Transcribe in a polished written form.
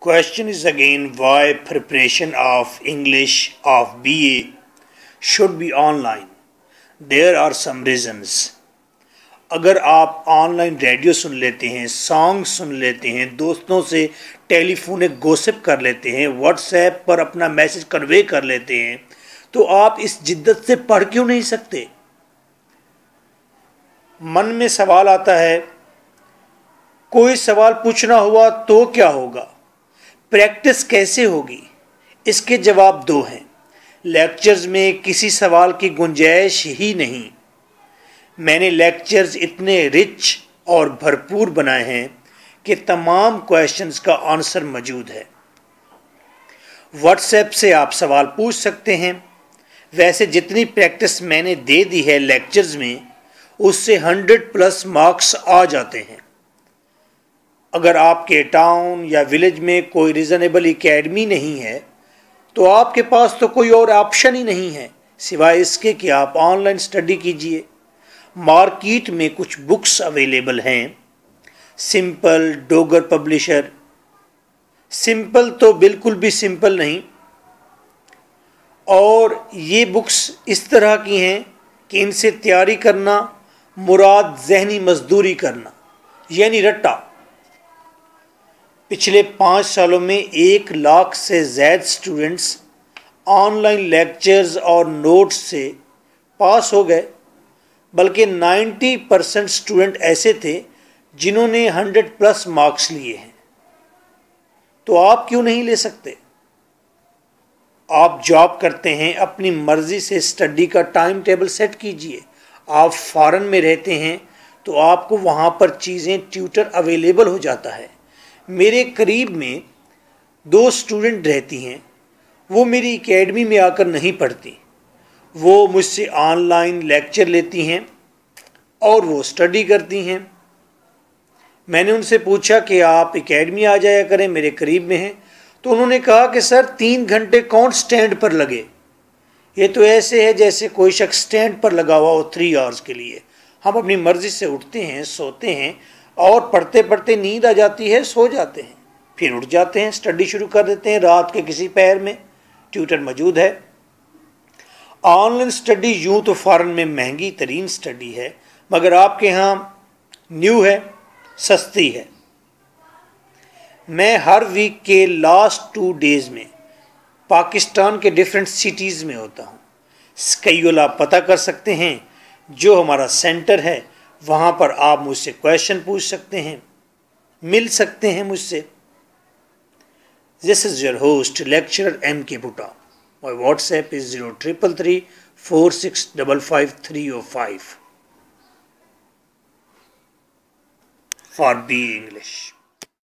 Question is again why preparation of English of BA should be online. There are some reasons. अगर आप online radio सुन लेते हैं, song सुन लेते हैं, दोस्तों से टेलीफोनिक गॉसिप कर लेते हैं, व्हाट्सएप पर अपना मैसेज कन्वे कर लेते हैं, तो आप इस जिद्दत से पढ़ क्यों नहीं सकते? मन में सवाल आता है, कोई सवाल पूछना हुआ तो क्या होगा, प्रैक्टिस कैसे होगी? इसके जवाब दो हैं। लेक्चर्स में किसी सवाल की गुंजाइश ही नहीं। मैंने लेक्चर्स इतने रिच और भरपूर बनाए हैं कि तमाम क्वेश्चंस का आंसर मौजूद है। व्हाट्सएप से आप सवाल पूछ सकते हैं। वैसे जितनी प्रैक्टिस मैंने दे दी है लेक्चर्स में, उससे 100+ मार्क्स आ जाते हैं। अगर आपके टाउन या विलेज में कोई रीज़नेबल एकेडमी नहीं है, तो आपके पास तो कोई और ऑप्शन ही नहीं है सिवाय इसके कि आप ऑनलाइन स्टडी कीजिए। मार्केट में कुछ बुक्स अवेलेबल हैं। Simple, Dogar publisher. सिंपल तो बिल्कुल भी सिंपल नहीं, और ये बुक्स इस तरह की हैं कि इनसे तैयारी करना मुराद जहनी मजदूरी करना, यानी रट्टा। पिछले 5 सालों में 1 लाख से ज़्यादा स्टूडेंट्स ऑनलाइन लेक्चर्स और नोट्स से पास हो गए, बल्कि 90% स्टूडेंट ऐसे थे जिन्होंने 100+ मार्क्स लिए हैं। तो आप क्यों नहीं ले सकते? आप जॉब करते हैं, अपनी मर्ज़ी से स्टडी का टाइम टेबल सेट कीजिए। आप फॉरेन में रहते हैं तो आपको वहाँ पर चीज़ें, ट्यूटर अवेलेबल हो जाता है। मेरे करीब में 2 स्टूडेंट रहती हैं, वो मेरी एकेडमी में आकर नहीं पढ़ती, वो मुझसे ऑनलाइन लेक्चर लेती हैं और वो स्टडी करती हैं। मैंने उनसे पूछा कि आप एकेडमी आ जाया करें, मेरे करीब में हैं, तो उन्होंने कहा कि सर 3 घंटे कौन स्टैंड पर लगे? ये तो ऐसे है जैसे कोई शख्स स्टैंड पर लगा हुआ हो 3 आवर्स के लिए। हम अपनी मर्ज़ी से उठते हैं, सोते हैं, और पढ़ते पढ़ते नींद आ जाती है, सो जाते हैं, फिर उठ जाते हैं, स्टडी शुरू कर देते हैं रात के किसी पहर में। ट्यूटर मौजूद है। ऑनलाइन स्टडी यूँ तो फॉरेन में महंगी तरीन स्टडी है, मगर आपके यहाँ न्यू है, सस्ती है। मैं हर वीक के लास्ट 2 डेज़ में पाकिस्तान के डिफरेंट सिटीज़ में होता हूँ। स्केड्यूल आप पता कर सकते हैं, जो हमारा सेंटर है वहाँ पर आप मुझसे क्वेश्चन पूछ सकते हैं, मिल सकते हैं मुझसे। This is your host lecturer MK Bhutta. My WhatsApp is 0333 4655 305 for BA English.